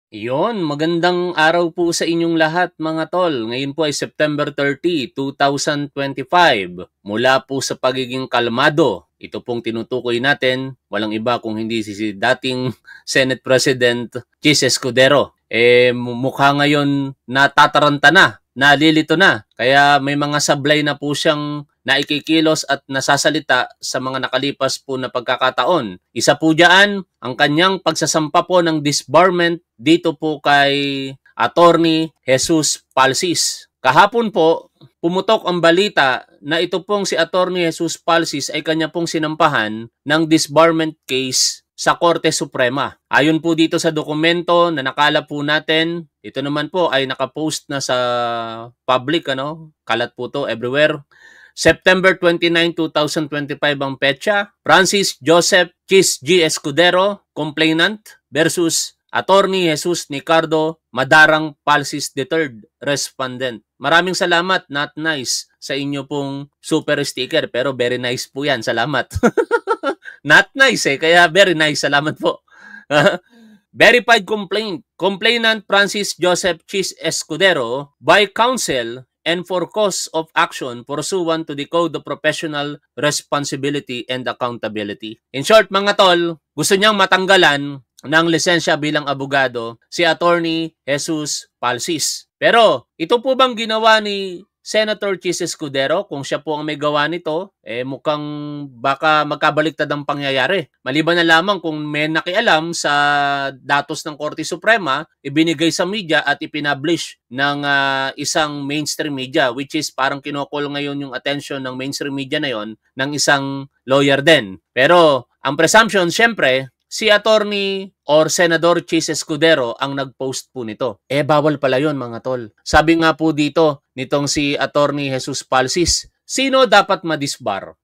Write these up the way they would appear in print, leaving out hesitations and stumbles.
Iyon, magandang araw po sa inyong lahat mga tol. Ngayon po ay September 30, 2025. Mula po sa pagiging kalmado, ito pong tinutukoy natin, walang iba kung hindi si dating Senate President Chis Escudero. Mukha ngayon natataranta na, nalilito na. Kaya may mga sablay na po siyang naikikilos at nasasalita sa mga nakalipas po na pagkakataon. Isa po diyan ang kanyang pagsasampa po ng disbarment dito po kay Attorney Jesus Palsis. Kahapon po, pumutok ang balita na ito pong si Attorney Jesus Palsis ay kanya pong sinampahan ng disbarment case sa Korte Suprema. Ayon po dito sa dokumento na nakalap po natin, ito naman po ay nakapost na sa public, kalat po to everywhere. September 29, 2025 ang petsa. Francis Joseph Chis G. Escudero, complainant, versus Attorney Jesus Ricardo Madarang Palsis III, respondent. Maraming salamat, not nice, sa inyo pong super sticker. Pero very nice po yan, salamat. Not nice kaya very nice, salamat po. Verified complaint. Complainant Francis Joseph Chis Escudero by counsel and for cause of action pursuant to the Code of Professional Responsibility and Accountability. In short, mga tol, gusto niyang matanggalan ng lisensya bilang abogado si Attorney Jesus Palsis. Pero ito po bang ginawa ni Senator Chis Escudero? Kung siya po ang may gawa nito, mukhang baka magkabaliktad ang pangyayari. Maliban na lamang kung may nakialam sa datos ng Korte Suprema, ibinigay sa media at ipinablish ng isang mainstream media, which is parang kinokol ngayon yung attention ng mainstream media na yon ng isang lawyer din. Pero ang presumption, syempre, si Attorney or Senador Chis Escudero ang nag-post po nito. Bawal pala yun mga tol. Sabi nga po dito nitong si Attorney Jesus Palsis, sino dapat madisbar?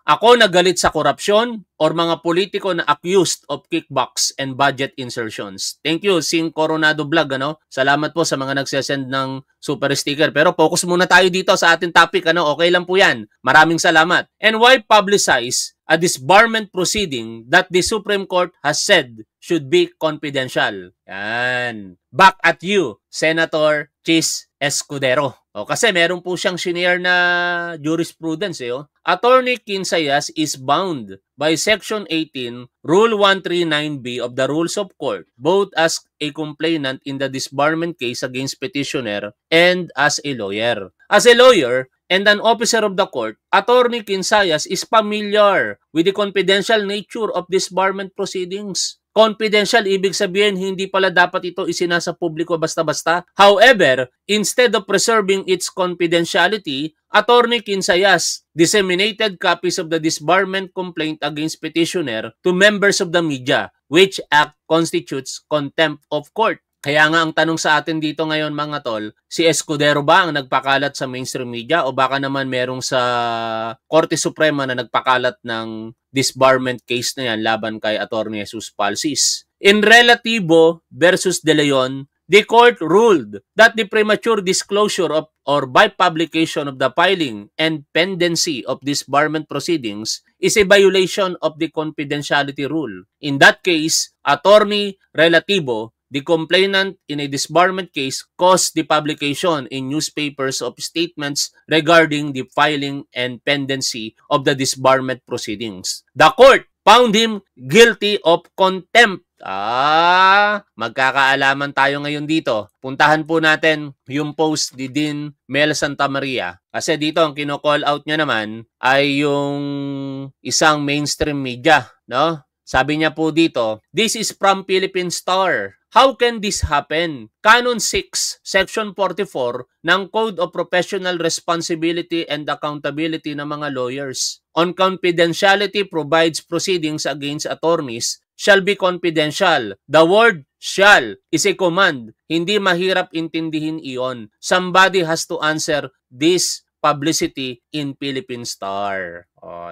Ako nagalit sa korupsyon or mga politiko na accused of kickbacks and budget insertions. Thank you, Sing Coronado Vlog. Salamat po sa mga nagsesend ng super sticker. Pero focus muna tayo dito sa ating topic. Okay lang po yan. Maraming salamat. And why publicize a disbarment proceeding that the Supreme Court has said should be confidential? Yan. Back at you, Senator Chis Escudero. Kasi meron po siyang shinare na jurisprudence. Attorney Quinsayas is bound by Section 18, Rule 139B of the Rules of Court, both as a complainant in the disbarment case against petitioner and as a lawyer. As a lawyer and an officer of the court, Attorney Quinsayas is familiar with the confidential nature of disbarment proceedings. Confidential, ibig sabihin, hindi pala dapat ito isinasa publiko basta-basta. However, instead of preserving its confidentiality, Attorney Quinsayas disseminated copies of the disbarment complaint against petitioner to members of the media, which act constitutes contempt of court. Kaya nga ang tanong sa atin dito ngayon mga tol, si Escudero ba ang nagpakalat sa mainstream media o baka naman merong sa Korte Suprema na nagpakalat ng disbarment case na yan laban kay Attorney Jesus Palsis? In Relativo versus De Leon, the court ruled that the premature disclosure of or by publication of the filing and pendency of disbarment proceedings is a violation of the confidentiality rule. In that case, Attorney Relativo, the complainant in a disbarment case, caused the publication in newspapers of statements regarding the filing and pendency of the disbarment proceedings. The court found him guilty of contempt. Magkakaalaman tayo ngayon dito. Puntahan po natin yung post ni Dean Mel Santamaria. Kasi dito ang kino-call out niya naman ay yung isang mainstream media, Sabi niya po dito, this is from Philippine Star. How can this happen? Canon 6, Section 44 ng Code of Professional Responsibility and Accountability ng mga lawyers. On confidentiality provides proceedings against attorneys shall be confidential. The word shall is a command. Hindi mahirap intindihin iyon. Somebody has to answer this publicity in Philippine Star.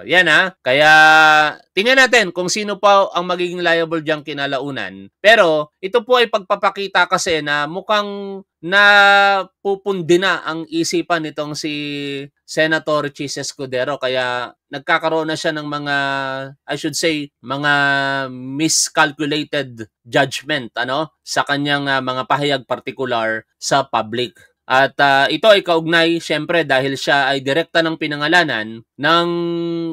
Yan Kaya tingnan natin kung sino pa ang magiging liable diyang kinalaunan. Pero ito po ay pagpapakita kasi na mukhang napupundi na ang isipan nitong si Senator Chis Escudero. Kaya nagkakaroon na siya ng mga, I should say, mga miscalculated judgment sa kanyang mga pahayag particular sa public. At ito ay kaugnay, syempre, dahil siya ay direkta ng pinangalanan ng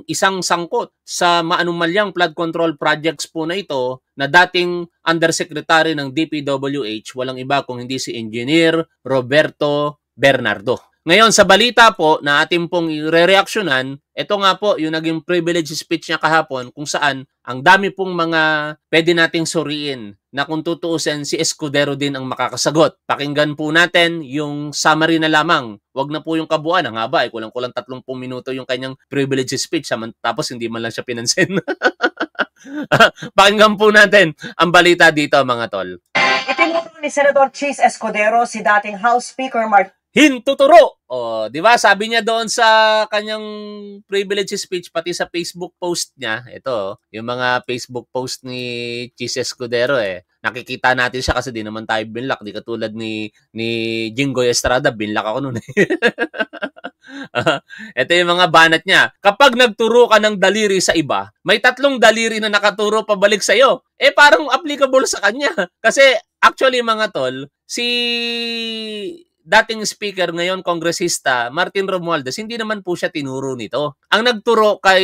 isang sangkot sa maanumalyang flood control projects po na ito na dating undersecretary ng DPWH, walang iba kung hindi si Engineer Roberto Bernardo. Ngayon, sa balita po na ating pong re-reaksyonan, ito nga po yung naging privilege speech niya kahapon kung saan ang dami pong mga pwede nating suriin na kung tutuusin si Escudero din ang makakasagot. Pakinggan po natin yung summary na lamang. Wag na po yung kabuuan. Ang haba ay kulang-kulang 30 minuto yung kanyang privilege speech tapos hindi man lang siya pinansin. Pakinggan po natin ang balita dito mga tol. Itinuro ni Senator Chis Escudero si dating House Speaker hintuturo. Di ba? Sabi niya doon sa kanyang privilege speech pati sa Facebook post niya. Ito, yung mga Facebook post ni Chis Escudero Nakikita natin siya kasi di naman tayo binlock, di katulad ni Jinggoy Estrada, binlock ako noon. Ito yung mga banat niya. Kapag nagturo ka ng daliri sa iba, may 3 daliri na nakaturo pabalik sa iyo. Parang applicable sa kanya. Kasi actually mga tol, si dating speaker, ngayon kongresista, Martin Romualdez, hindi naman po siya tinuro nito. Ang nagturo kay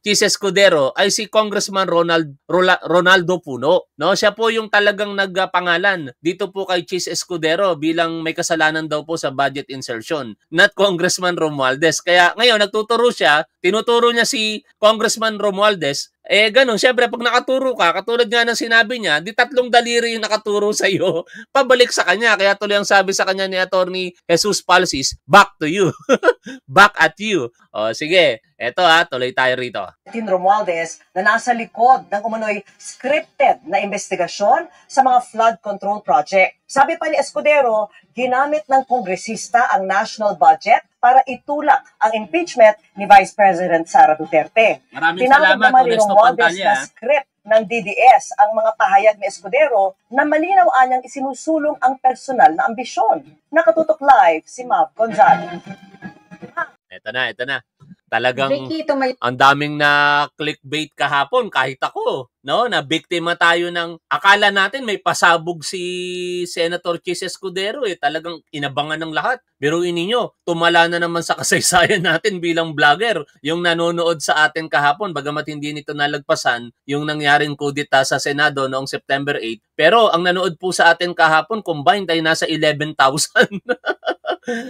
Chis Escudero ay si Congressman Ronaldo Puno. Siya po yung talagang nagpangalan dito po kay Chis Escudero bilang may kasalanan daw po sa budget insertion, not Congressman Romualdez. Kaya ngayon nagtuturo siya, tinuturo niya si Congressman Romualdez. Ganun, syempre pag nakaturo ka, katulad nga ng sinabi niya, di 3 daliri yung nakaturo sa iyo, pabalik sa kanya. Kaya tuloy ang sabi sa kanya ni Attorney Jesus Palsis, back to you. Back at you. Sige, eto tuloy tayo rito. Romualdez na nasa likod ng umano'y scripted na investigasyon sa mga flood control project. Sabi pa ni Escudero, ginamit ng kongresista ang national budget para itulak ang impeachment ni Vice President Sara Duterte. Maraming salamat, Honesto Pantalla. Na script ng DDS ang mga pahayag ni Escudero na malinaw anyang isinusulong ang personal na ambisyon. Nakatutok live si Mav Gonzalo. Ito na. Talagang ang daming na clickbait kahapon, kahit ako, na biktima tayo ng akala natin may pasabog si Senator Chis Escudero talagang inabangan ng lahat. Biruin ninyo, tumala na naman sa kasaysayan natin bilang vlogger yung nanonood sa atin kahapon, bagamat hindi nito nalagpasan yung nangyaring kudeta sa Senado noong September 8. Pero ang nanood po sa atin kahapon, combined ay nasa 11,000.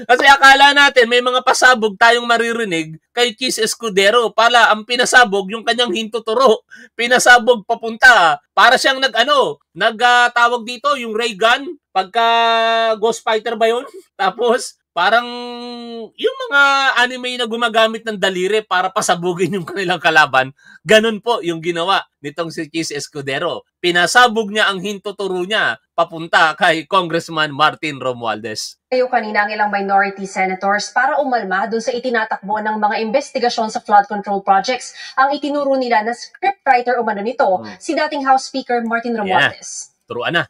Kasi akala natin may mga pasabog tayong maririnig kay Chis Escudero. Pala ang pinasabog yung kanyang hintuturo. Pinasabog papunta. Para siyang nagtawag dito yung ray gun. Pagka Ghost Fighter ba yun? Tapos parang yung mga anime na gumagamit ng daliri para pasabugin yung kanilang kalaban, ganun po yung ginawa nitong si Chis Escudero. Pinasabog niya ang hintuturo niya papunta kay Congressman Martin Romualdez. Kayo kanina ang ilang minority senators para umalma doon sa itinatakbo ng mga investigasyon sa flood control projects. Ang itinuro nila na scriptwriter umano nito, si dating House Speaker Martin Romualdez. Turuan na.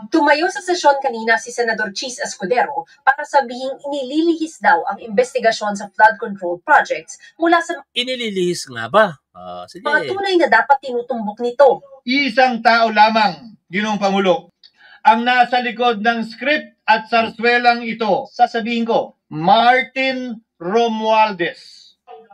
Tumayo sa sesyon kanina si Senador Chis Escudero para sabihing inililihis daw ang investigasyon sa flood control projects mula sa inililihis nga ba? Sige. Mga tunay na dapat tinutumbok nito. Isang tao lamang, Ginoong Pangulo, ang nasa likod ng script at sarswelang ito. Sasabihin ko, Martin Romualdez.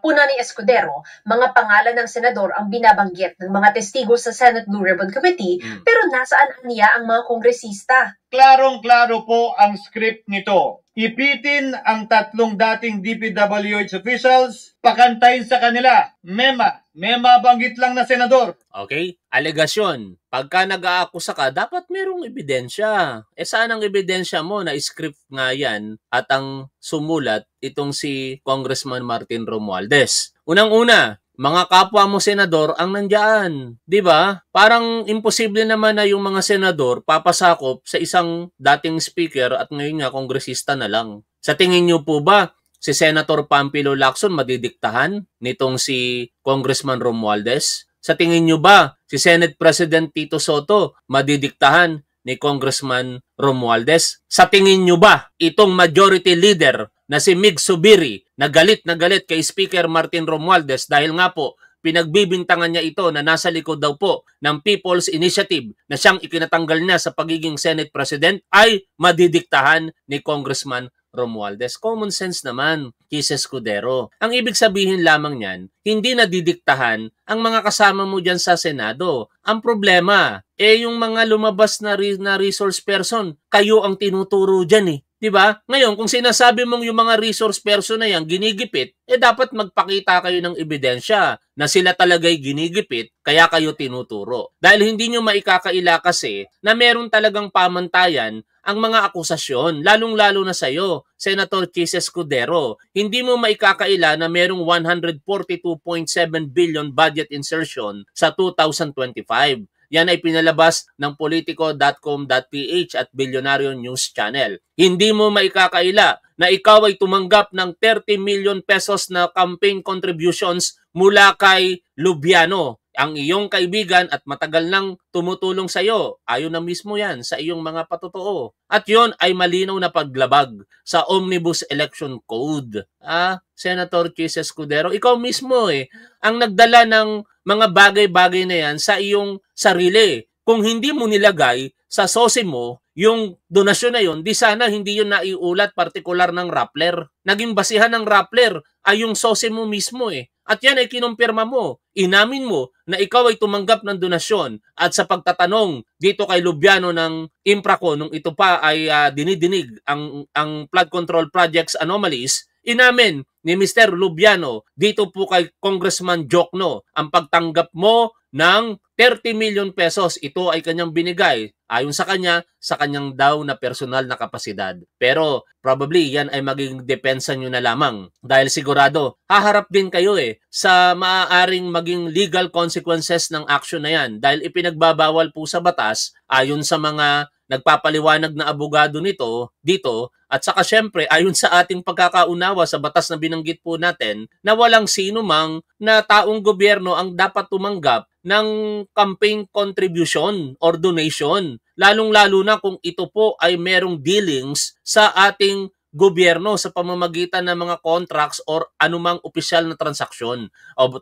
Puna ni Escudero, mga pangalan ng senador ang binabanggit ng mga testigo sa Senate Blue Ribbon Committee, pero nasaan niya ang mga kongresista? Klarong-klaro po ang script nito. Ipitin ang 3 dating DPWH officials, pakantayin sa kanila, may mabanggit lang na senador. Okay? Alegasyon. Pagka nag-aakusa ka, dapat merong ebidensya. Saan ang ebidensya mo na script nga yan at ang sumulat itong si Congressman Martin Romualdez? Unang-una, mga kapwa mo senador ang nandiyan, 'di ba? Parang imposible naman na yung mga senador papasakop sa isang dating speaker at ngayon nga kongresista na lang. Sa tingin niyo po ba si Senator Pampilo Lacson madidiktahan nitong si Congressman Romualdez? Sa tingin niyo ba si Senate President Tito Soto madidiktahan ni Congressman Romualdez? Sa tingin niyo ba itong majority leader na si Mig Zubiri na galit kay Speaker Martin Romualdez dahil nga po pinagbibintangan niya ito na nasa likod daw po ng People's Initiative na siyang ikinatanggal niya sa pagiging Senate President ay madidiktahan ni Congressman Romualdez? Common sense naman, Chis Escudero. Ang ibig sabihin lamang niyan, hindi nadidiktahan ang mga kasama mo dyan sa Senado. Ang problema, yung mga lumabas na resource person, kayo ang tinuturo dyan eh. Diba? Ngayon, kung sinasabi mong yung mga resource person na yan ginigipit, dapat magpakita kayo ng ebidensya na sila talaga'y ginigipit, kaya kayo tinuturo. Dahil hindi nyo maikakaila kasi na meron talagang pamantayan ang mga akusasyon, lalong-lalo na sa'yo, Senator Chis Escudero. Hindi mo maikakaila na merong 142.7 billion budget insertion sa 2025. Yan ay pinalabas ng politico.com.ph at Bilyonaryo News Channel. Hindi mo maikakaila na ikaw ay tumanggap ng 30 million pesos na campaign contributions mula kay Lubiano, ang iyong kaibigan at matagal nang tumutulong sa iyo. Ayon na mismo yan sa iyong mga patotoo. At yon ay malinaw na paglabag sa Omnibus Election Code. Senator Chis Escudero, ikaw mismo ang nagdala ng mga bagay-bagay na yan sa iyong sarili. Kung hindi mo nilagay sa SOSI mo yung donasyon na yun, di sana hindi yun naiulat partikular ng Rappler. Naging basihan ng Rappler ay yung SOSI mo mismo At yan ay kinumpirma mo. Inamin mo na ikaw ay tumanggap ng donasyon at sa pagtatanong dito kay Lubiano ng Impraco nung ito pa ay dinidinig ang flood control projects anomalies, inamin ni Mr. Lubiano dito po kay Congressman Jokno ang pagtanggap mo ng 30 million pesos. Ito ay kanyang binigay ayon sa kanyang daw na personal na kapasidad. Pero probably yan ay magiging depensa nyo na lamang dahil sigurado haharap din kayo sa maaaring maging legal consequences ng action na yan dahil ipinagbabawal po sa batas ayon sa mga nagpapaliwanag na abogado dito at saka syempre ayon sa ating pagkakaunawa sa batas na binanggit po natin na walang sino mang na taong gobyerno ang dapat tumanggap ng campaign contribution or donation, lalong-lalo na kung ito po ay merong dealings sa ating gobyerno sa pamamagitan ng mga contracts or anumang opisyal na transaksyon.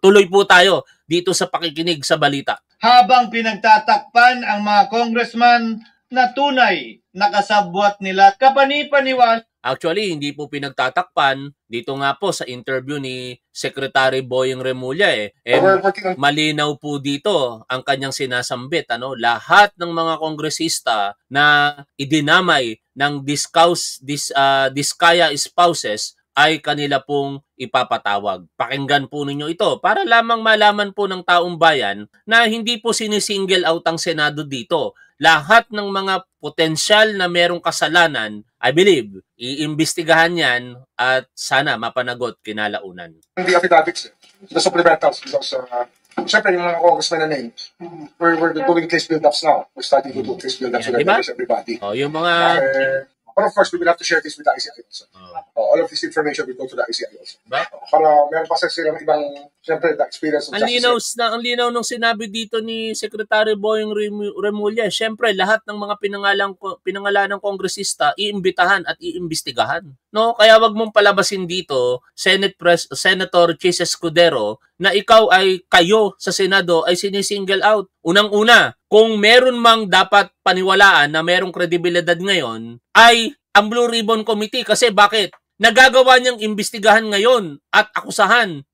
Tuloy po tayo dito sa pakikinig sa balita. Habang pinagtatakpan ang mga congressman na tunay nakasabwat nila kapani-paniwala. Actually, hindi po pinagtatakpan. Dito nga po sa interview ni Secretary Boying Remulla malinaw po dito ang kanyang sinasambit. Lahat ng mga kongresista na idinamay ng Diskaya spouses ay kanila pong ipapatawag. Pakinggan po ninyo ito para lamang malaman po ng taong bayan na hindi po sinisingle out ang Senado dito. Lahat ng mga potensyal na merong kasalanan, I believe, iimbestigahan yan at sana mapanagot kinalaunan. The affidavits, the supplementals, because syempre yung mga congressmen na name, we're doing case build-ups now. We're starting to do case build-ups so that everybody. Yung mga... but of course, we will have to share this with the ICI also. All of this information will go to the ICI also. Para meron pa silang ibang, syempre, the experience of justice. Ang linaw nung sinabi dito ni Secretary Boying Remulla, syempre, lahat ng mga pinangalanang kongresista, iimbitahan at iimbestigahan. Kaya wag mong palabasin dito, Senator Chis Escudero, na kayo sa Senado ay sinisingle out. Unang-una, kung meron mang dapat paniwalaan na merong kredibilidad ngayon, ay ang Blue Ribbon Committee. Kasi bakit? Nagagawa niyang imbestigahan ngayon at akusahan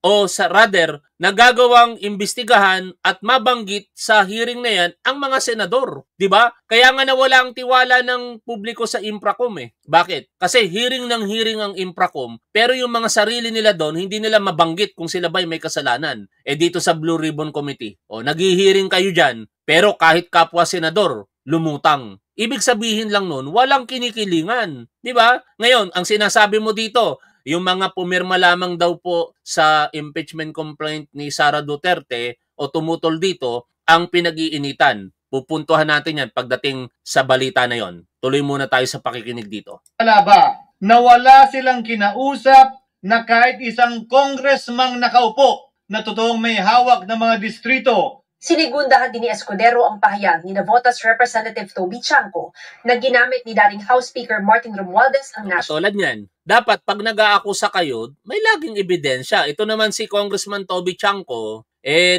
nagagawang imbestigahan at mabanggit sa hearing na yan ang mga senador. Diba? Kaya nga nawala ang tiwala ng publiko sa Impracom Bakit? Kasi hearing ang Impracom pero yung mga sarili nila doon hindi nila mabanggit kung sila ba'y may kasalanan. Dito sa Blue Ribbon Committee, naghihiring kayo dyan pero kahit kapwa senador, lumutang. Ibig sabihin lang nun, walang kinikilingan. Di ba? Ngayon, ang sinasabi mo dito, yung mga pumirma lamang daw po sa impeachment complaint ni Sara Duterte o tumutol dito ang pinag-iinitan. Pupuntuhan natin yan pagdating sa balita na yon. Tuloy muna tayo sa pakikinig dito. Wala ba na wala silang kinausap na kahit isang congressman nakaupo na totoong may hawak ng mga distrito? Sinigundahan din ni Escudero ang pahayag ni Navotas Representative Toby Chanco na ginamit ni dating House Speaker Martin Romualdez ang national. Tulad niyan, dapat pag nag-aakusa kayo, may laging ebidensya. Ito naman si Congressman Toby Chanco,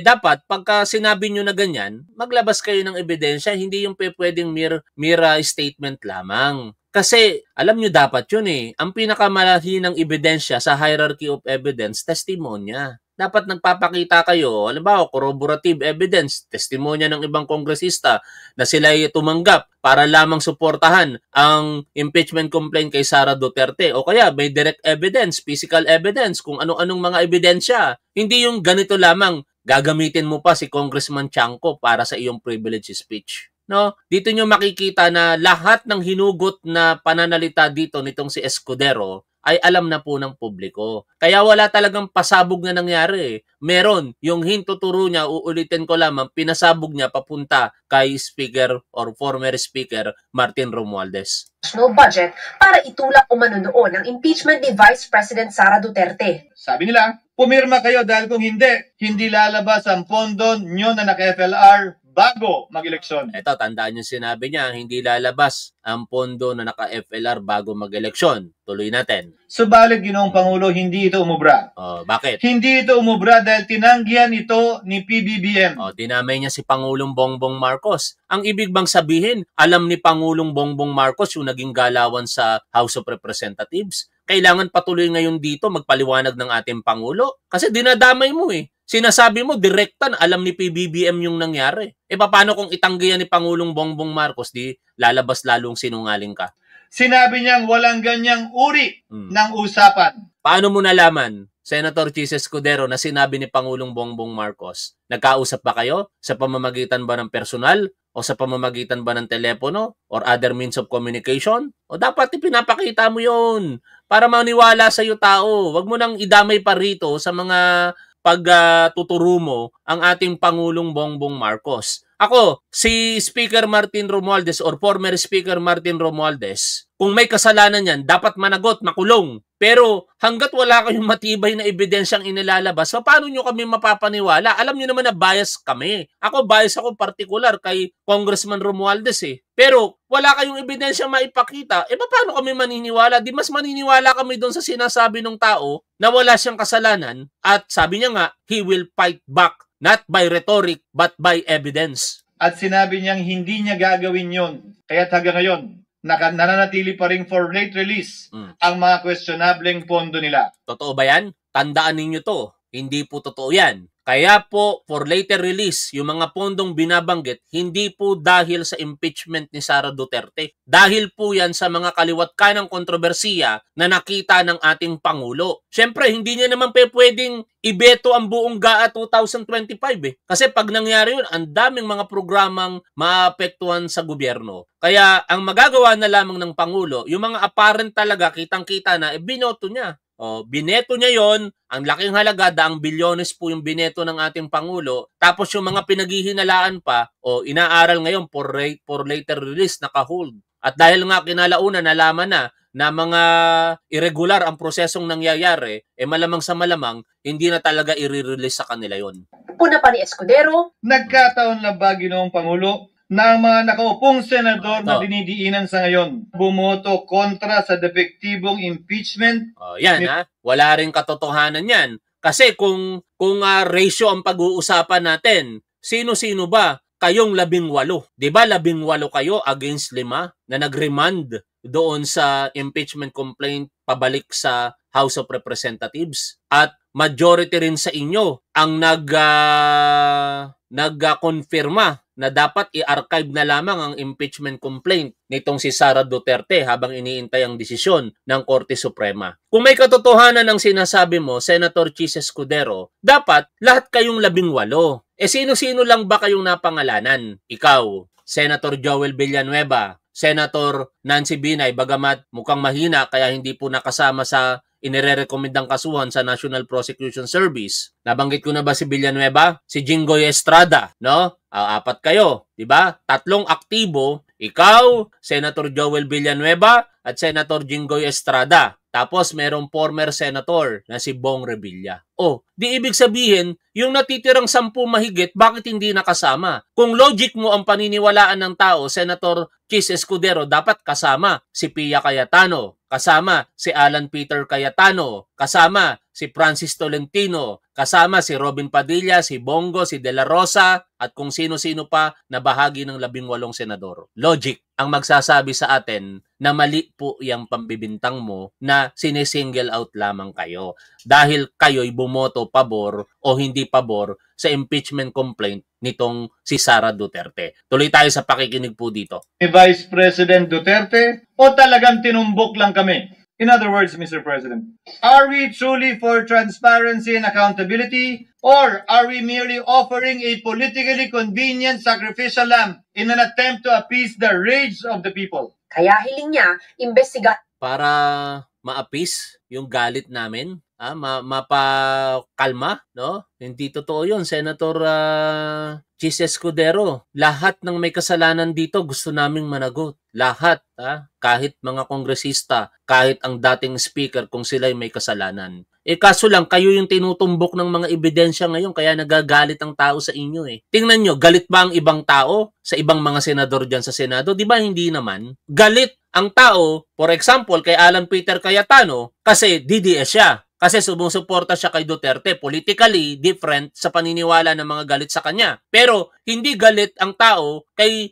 dapat pagka sinabi nyo na ganyan, maglabas kayo ng ebidensya, hindi yung pwedeng mere statement lamang. Kasi alam nyo dapat yun ang pinakamalahinang ebidensya sa hierarchy of evidence, testimonya. Dapat nagpapakita kayo, halimbawa, corroborative evidence, testimonya ng ibang kongresista na sila ay tumanggap para lamang suportahan ang impeachment complaint kay Sara Duterte. O kaya may direct evidence, physical evidence, kung ano-anong mga ebidensya. Hindi yung ganito lamang, gagamitin mo pa si Congressman Chanco para sa iyong privilege speech. No? Dito nyo makikita na lahat ng hinugot na pananalita dito nitong si Escudero ay alam na po ng publiko. Kaya wala talagang pasabog na nangyari. Meron, yung hintuturo niya, uulitin ko lamang, pinasabog niya papunta kay Speaker or former Speaker Martin Romualdez. National budget para itulak umano noon ang impeachment ni Vice President Sara Duterte. Sabi nila, pumirma kayo dahil kung hindi lalabas ang pondo nyo na naka-FLR bago mag-eleksyon. Ito, tandaan yung sinabi niya, hindi lalabas ang pondo na naka-FLR bago mag-eleksyon. Tuloy natin. Subalit, Ginoong Pangulo, hindi ito umubra. Bakit? Hindi ito umubra dahil tinanggihan ito ni PBBM. Dinamay niya si Pangulong Bongbong Marcos. Ang ibig bang sabihin, alam ni Pangulong Bongbong Marcos yung naging galawan sa House of Representatives? Kailangan patuloy ngayon dito magpaliwanag ng ating Pangulo? Kasi dinadamay mo Sinasabi mo, direktan, alam ni PBBM yung nangyari. Paano kung itanggihan ni Pangulong Bongbong Marcos, di lalabas lalong sinungaling ka? Sinabi niyang walang ganyang uri ng usapan. Paano mo nalaman, Senator Chis Escudero, na sinabi ni Pangulong Bongbong Marcos? Nagkausap ba kayo? Sa pamamagitan ba ng personal? O sa pamamagitan ba ng telepono? Or other means of communication? O dapat ipinapakita mo yun para maniwala sa iyo tao. Huwag mo nang idamay pa rito sa mga pagtuturo mo ang ating Pangulong Bongbong Marcos. Ako, si Speaker Martin Romualdez or former Speaker Martin Romualdez, kung may kasalanan yan, dapat managot, makulong. Pero hanggat wala kayong matibay na ebidensyang inilalabas, paano nyo kami mapapaniwala? Alam nyo naman na bias kami. Bias ako particular kay Congressman Romualdez Pero wala kayong ebidensyang maipakita, paano kami maniniwala? Di mas maniniwala kami doon sa sinasabi ng tao na wala siyang kasalanan at sabi niya nga, he will fight back. Not by rhetoric, but by evidence. At sinabi niyang hindi niya gagawin yon. Kaya't hanggang ngayon, nananatili pa rin for late release ang mga questionableng pondo nila. Totoo ba yan? Tandaan ninyo to. Hindi po totoo yan. Kaya po, for later release, yung mga pondong binabanggit, hindi po dahil sa impeachment ni Sara Duterte. Dahil po yan sa mga kaliwat kanang kontrobersiya na nakita ng ating Pangulo. Siyempre, hindi niya naman pwedeng ibeto ang buong GAA 2025 Kasi pag nangyari yun, ang daming mga programang maapektuhan sa gobyerno. Kaya ang magagawa na lamang ng Pangulo, yung mga apparent talaga, kitang-kita na, binoto niya. Bineto niya yon, ang laking halaga, daang bilyones po yung bineto ng ating Pangulo. Tapos yung mga pinaghihinalaan pa, inaaral ngayon for later release, naka-hold. At dahil nga kinalauna, nalaman na mga irregular ang prosesong nangyayari, malamang sa malamang, hindi na talaga i-release sa kanila yon. Puna pa ni Escudero, nagkataon na ba, Ginoong Pangulo, na ang mga nakaupong senador na dinidiinan sa ngayon bumoto kontra sa depektibong impeachment? Yan wala rin katotohanan yan. Kasi kung ratio ang pag-uusapan natin, sino-sino ba? Kayong 18. Di ba 18 kayo against 5 na nag-remand doon sa impeachment complaint pabalik sa House of Representatives? At majority rin sa inyo ang nag-confirma na dapat i-archive na lamang ang impeachment complaint nitong si Sara Duterte habang iniintay ang desisyon ng Korte Suprema. Kung may katotohanan ng sinasabi mo, Senator Chis Escudero, dapat lahat kayong 18. Sino-sino lang ba kayong napangalanan? Ikaw, Senator Joel Villanueva, Senator Nancy Binay, bagamat mukhang mahina kaya hindi po nakasama sa inirerekomendang kasuhan sa National Prosecution Service. Nabanggit ko na ba si Villanueva? Si Jinggoy Estrada, no? Apat kayo, di ba? 3 aktibo, ikaw, Senator Joel Villanueva, at Senator Jinggoy Estrada. Tapos merong former senator na si Bong Revilla. Di ibig sabihin, yung natitirang 10 mahigit, bakit hindi nakasama? Kung logic mo ang paniniwalaan ng tao, Senator Chis Escudero, dapat kasama si Pia Cayetano, kasama si Alan Peter Cayetano, kasama si Francis Tolentino, kasama si Robin Padilla, si Bongo, si De La Rosa, at kung sino-sino pa na bahagi ng 18 senador. Logic ang magsasabi sa atin na mali po yung pambibintang mo na sinisingle out lamang kayo dahil kayo'y bumoto pabor o hindi pabor sa impeachment complaint nitong si Sara Duterte. Tuloy tayo sa pakikinig po dito. Ni Vice President Duterte o talagang tinumbok lang kami? In other words, Mr. President, are we truly for transparency and accountability, or are we merely offering a politically convenient sacrificial lamb in an attempt to appease the rage of the people? Kaya hiling niya, imbestiga Para ma-appease yung galit namin, mapakalma, no? Hindi totoo yun, Senator Chis Escudero. Lahat ng may kasalanan dito gusto naming managot. Lahat, kahit mga kongresista, kahit ang dating speaker kung sila'y may kasalanan. Kaso lang, kayo yung tinutumbok ng mga ebidensya ngayon, kaya nagagalit ang tao sa inyo Tingnan nyo, galit ba ang ibang tao sa ibang mga senador dyan sa Senado? Di ba hindi naman? Galit ang tao, for example, kay Alan Peter Cayetano, kasi DDS siya. Kasi sumusuporta siya kay Duterte, politically different sa paniniwala ng mga galit sa kanya. Pero hindi galit ang tao kay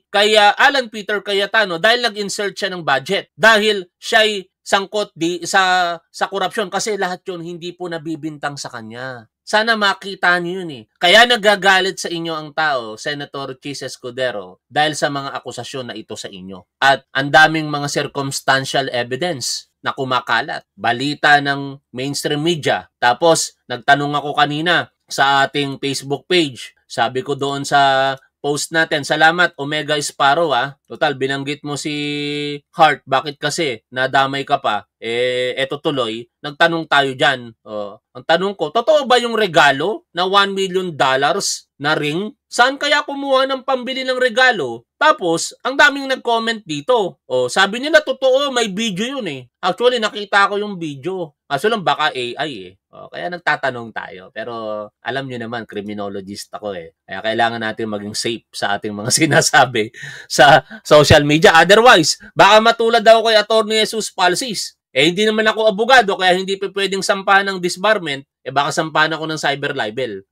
Alan Peter Cayetano dahil nag-insert siya ng budget. Dahil siya'y sangkot sa korupsyon kasi lahat yun hindi po nabibintang sa kanya. Sana makita niyo yun Kaya nagagalit sa inyo ang tao, Senator Chis Escudero, dahil sa mga akusasyon na ito sa inyo. At ang daming mga circumstantial evidence na kumakalat. Balita ng mainstream media. Tapos, nagtanong ako kanina sa ating Facebook page. Sabi ko doon sa post natin, salamat Omega Sparrow Total, binanggit mo si Hart. Bakit kasi? Nadamay ka pa. Eto tuloy, nagtanong tayo dyan. Ang tanong ko, totoo ba yung regalo na $1 million na ring? Saan kaya kumuha ng pambili ng regalo? Tapos, ang daming nag-comment dito. Sabi nila, totoo, may video yun Actually, nakita ko yung video. Kaso lang, baka AI kaya nagtatanong tayo. Pero, alam nyo naman, criminologist ako Kaya kailangan natin maging safe sa ating mga sinasabi sa social media. Otherwise, baka matulad ako kay Atty. Jesus Palsis. Hindi naman ako abogado, kaya hindi pa pwedeng sampahan ng disbarment. Baka sampahan ako ng cyber libel.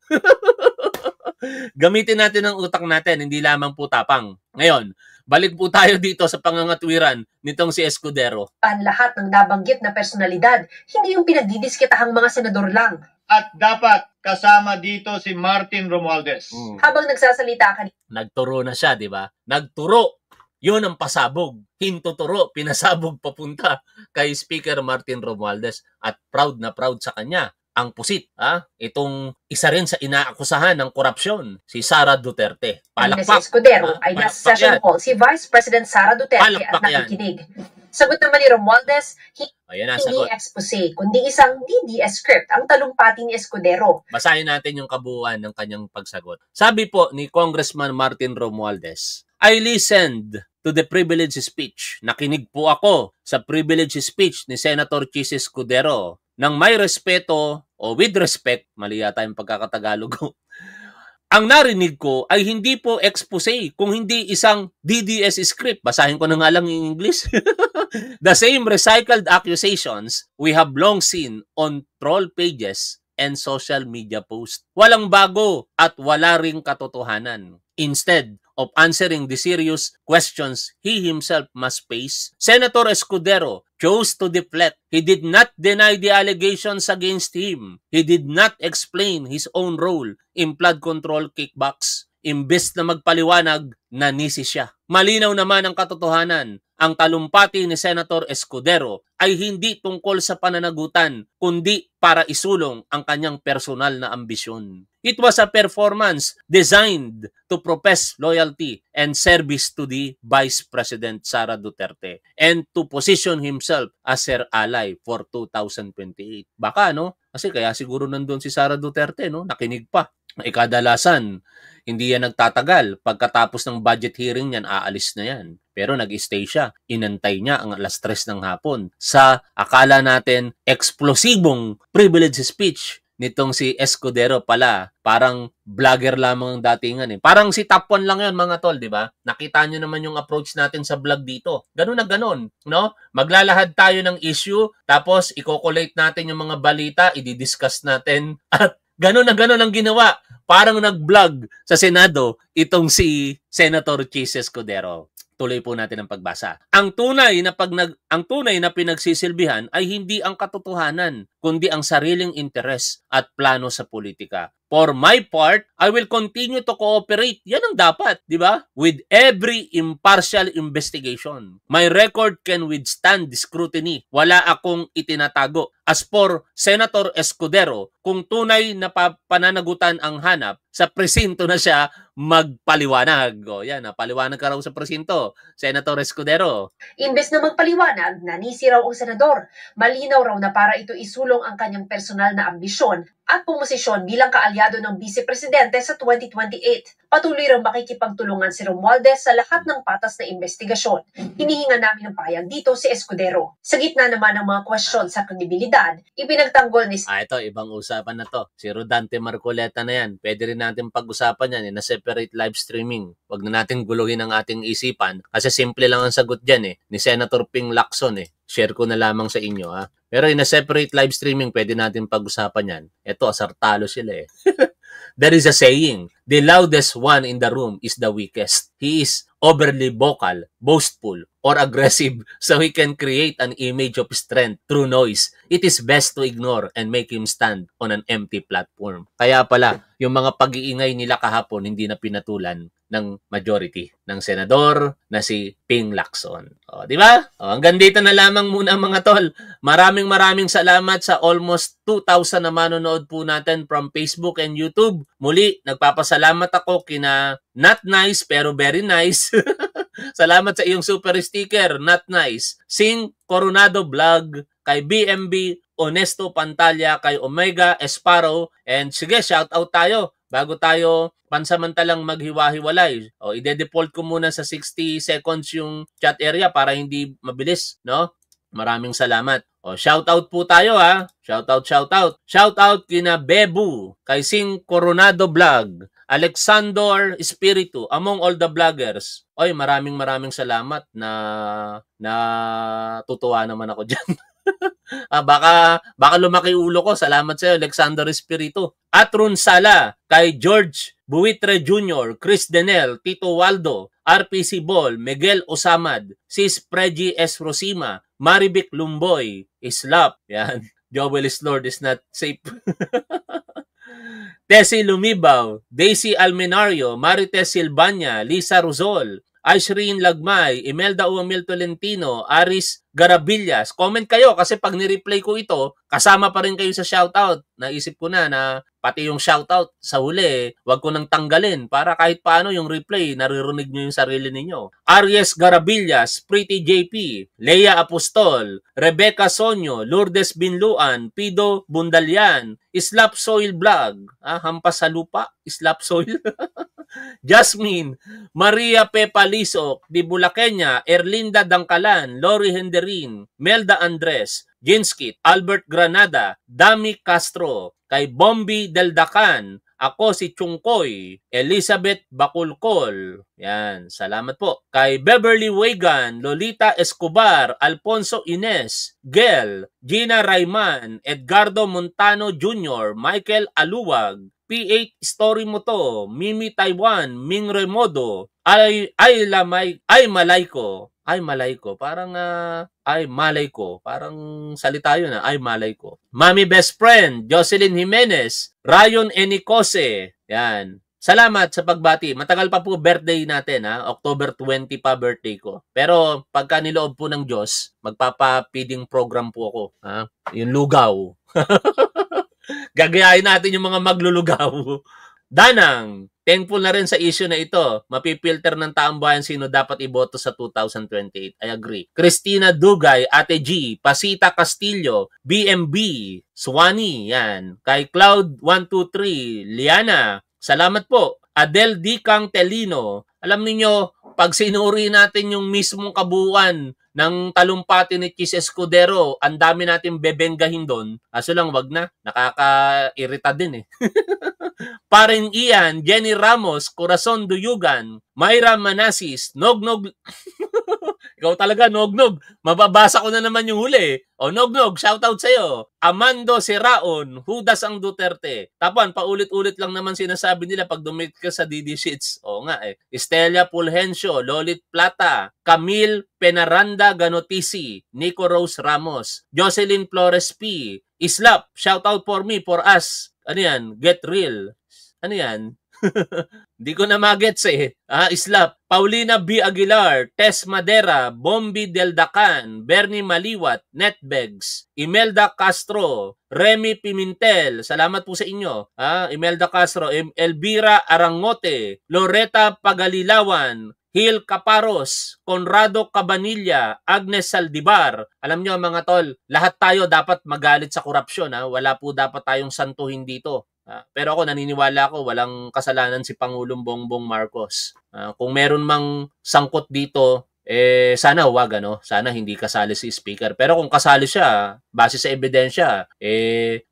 Gamitin natin ang utak natin, hindi lamang po tapang. Ngayon, balik po tayo dito sa pangangatwiran nitong si Escudero. ang lahat ng nabanggit na personalidad, hindi yung pinagdidiskitahang mga senador lang. At dapat kasama dito si Martin Romualdez. Habang nagsasalita kanina, Nagturo na siya, di ba? Nagturo. Yun ang pasabog. Hintuturo, pinasabog papunta kay Speaker Martin Romualdez. At proud na proud sa kanya ang pusit. Itong isa rin sa inaakusahan ng korupsyon, si Sara Duterte. Palakpak. si Escudero ay nasa session hall si Vice President Sara Duterte Palakpak at nakikinig. Sagot naman ni Romualdez, Ayan na, hindi sagot. expose, kundi isang DDS script ang talumpati ni Escudero. Basahin natin yung kabuuan ng kanyang pagsagot. Sabi po ni Congressman Martin Romualdez, I listened to the privilege speech. Nakinig po ako sa privilege speech ni Senator Chis Escudero. Nang may respeto o with respect, mali yata yung pagkakatagalog ko, ang narinig ko ay hindi po expose, kung hindi isang DDS script. Basahin ko na nga lang yung English. The same recycled accusations we have long seen on troll pages and social media posts. Walang bago at wala ring katotohanan. Instead of answering the serious questions he himself must face, Senator Escudero chose to deflect. He did not deny the allegations against him. He did not explain his own role in flood control kickbacks. imbes na magpaliwanag, nanisi siya. Malinaw naman ang katotohanan. Ang talumpati ni Senator Escudero ay hindi tungkol sa pananagutan, kundi para isulong ang kanyang personal na ambisyon. It was a performance designed to profess loyalty and service to the Vice President Sara Duterte and to position himself as her ally for 2028. Baka, no? Kasi kaya siguro nandun si Sara Duterte, no? Nakinig pa. Kadalasan, hindi yan nagtatagal. Pagkatapos ng budget hearing yan, aalis na yan. Pero nag-stay siya. Inantay niya ang alas 3 ng hapon sa akala natin eksplosibong privilege speech nitong si Escudero pala. Parang vlogger lamang ang datingan eh. Parang si Top 1 lang yun mga tol, di ba? Nakita nyo naman yung approach natin sa vlog dito. Ganun na ganun, no? Maglalahad tayo ng issue, tapos i-collate natin yung mga balita, i-discuss natin, at ganun na ganun ang ginawa. Parang nag-vlog sa Senado itong si Senator Chis Escudero. Tuloy po natin ang pagbasa. Ang tunay na pinagsisilbihan ay hindi ang katotohanan, kundi ang sariling interes at plano sa politika. For my part, I will continue to cooperate. Yan ang dapat, di ba? With every impartial investigation. My record can withstand scrutiny. Wala akong itinatago. As for Senator Escudero, kung tunay na pananagutan ang hanap, sa presinto na siya magpaliwanag. O yan, paliwanag ka raw sa presinto, Senator Escudero. Imbes na magpaliwanag, nanisi raw ang senador. Malinaw raw na para ito isulong ang kanyang personal na ambisyon at pumosisyon bilang kaalyado ng Vice-Presidente sa 2028. Patuloy raw makikipagtulungan si Romualdez sa lahat ng patas na investigasyon. Hinihinga namin ng pahayag dito si Escudero. Sa gitna naman ng mga kwestiyon sa kredibilidad, ipinagtanggol ni... Ito, ibang usapan na to. Si Rodante Marcoleta na yan. Pwede rin natin pag-usapan yan, na separate live streaming. Huwag na natin guluhin ang ating isipan kasi simple lang ang sagot dyan ni Senator Ping Lacson Share ko na lamang sa inyo Pero in a separate live streaming, pwede natin pag-usapan yan. Ito, asartalo sila There is a saying, the loudest one in the room is the weakest. He is overly vocal, boastful, or aggressive so he can create an image of strength through noise. It is best to ignore and make him stand on an empty platform. Kaya pala, yung mga pag-iingay nila kahapon hindi na pinatulan ng majority ng senador na si Ping Lacson. Di ba? Hanggang dito na lamang muna mga tol. Maraming salamat sa almost 2,000 na manonood po natin from Facebook and YouTube. Muli, nagpapasalamat ako kina Not Nice pero very nice. Salamat sa iyong super sticker, Not Nice. Sing Coronado Vlog, kay BMB Honesto Pantalla, kay Omega Esparro, and sige, shout out tayo bago tayo pansamantalang maghiwa-hiwalay. Ide-default ko muna sa 60 seconds yung chat area para hindi mabilis, no? Maraming salamat. Shout out po tayo Shout out. Shout out kina Bebu, kay Sing Coronado Vlog, Alexander Espiritu, among all the vloggers. Maraming salamat na tutuwa naman ako dyan. Baka lumaki ulo ko. Salamat sa iyo, Alexander Espiritu. At Ron Sala, kay George Buitre Jr., Chris Denel, Tito Waldo, RPC Ball, Miguel Osamad, Sis Pregi S. Rosima, Marivic Lumboy, Islap, yan. Joel is Lord is not safe. Tessie Lumibaw, Daisy Almenario, Marites Silvania, Lisa Rosol, Aishreen Lagmay, Imelda Uamil Tolentino, Aris Garabillas. Comment kayo kasi pag ni-replay ko ito, kasama pa rin kayo sa shoutout. Naisip ko na pati yung shoutout sa huli, wag ko nang tanggalin para kahit paano yung replay, naririnig nyo yung sarili ninyo. Aries Garabillas, Pretty JP, Leia Apostol, Rebecca Sonyo, Lourdes Binluan, Pido Bundalian, Islap Soil Vlog, Hampas sa Lupa, Islap Soil. Jasmine, Maria Pepa Lisok, Di Bulaqueña, Erlinda Dangkalan, Lori Henderin, Melda Andres, Jinskit, Albert Granada, Dami Castro, kay Bombi Deldacan, ako si Chungkoy, Elizabeth Bakulkol. Yan, salamat po. Kay Beverly Wegan, Lolita Escobar, Alfonso Ines, Gel, Gina Rayman, Edgardo Montano Jr., Michael Aluwag, P8 Story mo to, Mimi Taiwan, Ming Remodo, ay malay ko, parang ay malay ko, parang salita yun ay malay ko. Mami Best Friend, Jocelyn Jimenez, Rayon Enicose, yan. salamat sa pagbati. Matagal pa po birthday natin, ha? October 20 pa birthday ko. Pero pagka niloob po ng Diyos, magpapa-feeding program po ako. Ha? Yung lugaw. Gagayahin natin yung mga maglulugaw. Danang, thankful na rin sa issue na ito. Mapipilter ng taong bayan sino dapat iboto sa 2028. I agree. Christina Dugay, Ate G, Pasita Castillo, BMB, Swani, yan. Kay Cloud 123, Liana, salamat po. Adel Dicang Telino, alam niyo, pag sinuri natin yung mismong kabuuan ng talumpati ni Chis Escudero, ang dami natin bebenggahin doon. Aso lang, wag na. Nakaka-irita din eh. Paring Ian, Jenny Ramos, Corazon Duyugan, Myra Manasis, Nognog. Ikaw talaga, Nognog. Mababasa ko na naman yung huli. O Nognog, shoutout sa'yo. Amando Seraon, Judas ang Duterte. Tapuan, paulit-ulit lang naman sinasabi nila pag dumit ka sa DD Sheets. O nga eh. Estella Pulhencio, Lolit Plata, Camille Penaranda Ganotisi, Nico Rose Ramos, Jocelyn Flores P, Islap, shoutout for me, for us. Ano yan? Get real. Ano yan? Hindi ko na magets eh. Islap. Paulina B. Aguilar, Tess Madera, Bombi Del Dacan, Bernie Maliwat, Netbegs, Imelda Castro, Remy Pimentel, salamat po sa inyo. Imelda Castro, Elvira Arangote, Loretta Pagalilawan, Hil Caparos, Conrado Cabanilla, Agnes Saldivar. Alam nyo mga tol, lahat tayo dapat magalit sa korupsyon. Wala po dapat tayong santuhin dito. Pero ako naniniwala ko walang kasalanan si Pangulong Bongbong Marcos. Kung meron mang sangkot dito, sana huwag sana hindi kasali si speaker. Pero kung kasali siya, base sa ebidensya,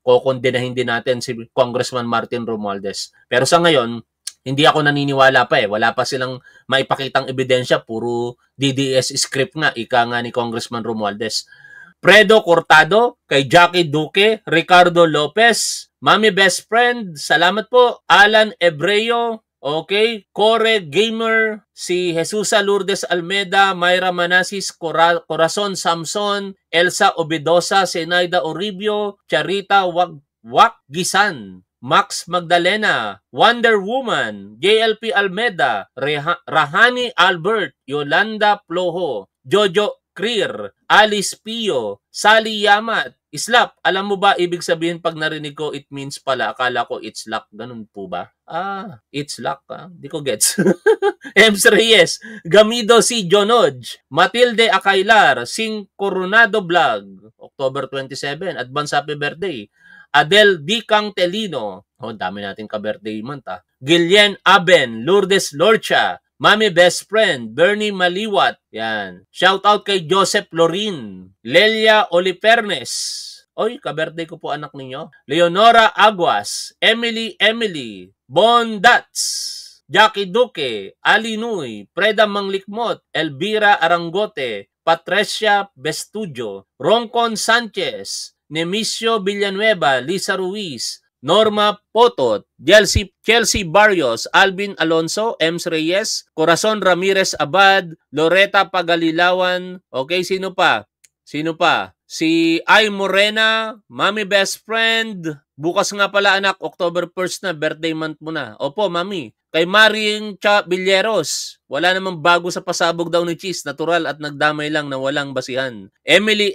kokondenahin din natin si Congressman Martin Romualdez. Pero sa ngayon, hindi ako naniniwala pa wala pa silang maipakitang ebidensya, puro DDS script nga, ika nga ni Congressman Romualdez. Fredo Cortado, kay Jackie Duque, Ricardo Lopez, Mami Best Friend, salamat po. Alan Ebreo, okay. Core Gamer, si Jesusa Lourdes Almeda, Myra Manasis, Corazon Samson, Elsa Obedosa, Zenaida Oribio, Charita Gisan, Max Magdalena, Wonder Woman, JLP Almeda, Rahani Albert, Yolanda Ploho, Jojo Creer, Alice Pio, Sally Yamat, Islap, alam mo ba ibig sabihin pag narinig ko it means pala, akala ko it's luck, ganun po ba? It's luck di ko gets. Ems Reyes, Gamido si Jonoj, Matilde Acailar, Sing Coronado Vlog, October 27, advance happy birthday. Adel Dicang Telino, dami natin ka-birthday month Gillian Aben, Lourdes Lorcha, Mami Best Friend, Bernie Maliwat, yan. Shout out kay Joseph Lorin, Lelia Olipernes, oy, ka-birthday ko po anak ninyo. Leonora Aguas, Emily, Bon Dats, Jackie Duque, Ali Nuy, Preda Manglikmot, Elvira Arangote, Patricia Bestudio, Roncon Sanchez, Nemisio Villanueva, Lisa Ruiz, Norma Potot, Chelsea Barrios, Alvin Alonso, Ems Reyes, Corazon Ramirez Abad, Loretta Pagalilawan, okay, sino pa? Si Ay Morena, Mami Best Friend, bukas nga pala anak, October 1st na, birthday month mo na. Opo, Mami. Kay Maring Villeros, wala namang bago sa pasabog daw ni Cheese, natural at nagdamay lang na walang basihan. Emily,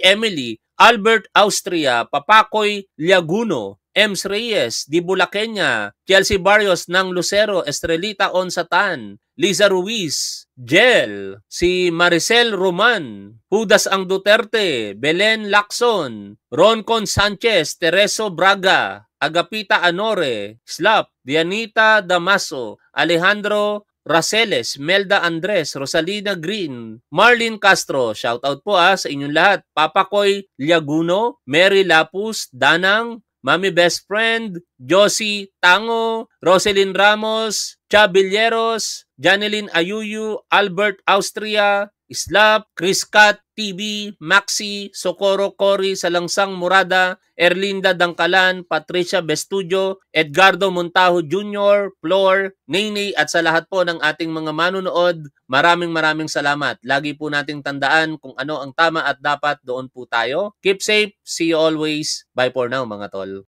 Albert Austria, Papakoy Liaguno, Ems Reyes, Di Bulaqueña, Chelsea Barrios ng Lucero, Estrelita Onsatan, Liza Ruiz, Jel, si Maricel Roman, Judas ang Duterte, Belen Lacson, Roncon Sanchez, Tereso Braga, Agapita Anore, Slap, Dianita Damaso, Alejandro Raceles, Melda Andres, Rosalina Green, Marlene Castro, shoutout po sa inyong lahat. Papakoy Liaguno, Mary Lapus, Danang, Mami Best Friend, Josie Tango, Roselyn Ramos, Chabilleros, Janeline Ayuyu, Albert Austria, Islap, Chris Cat, TV, Maxi, Socorro Cory, Salangsang Murada, Erlinda Dangkalan, Patricia Bestudio, Edgardo Montajo Jr., Flor, Nene at sa lahat po ng ating mga manunood, maraming salamat. Lagi po nating tandaan kung ano ang tama at dapat, doon po tayo. Keep safe, see you always. Bye for now mga tol.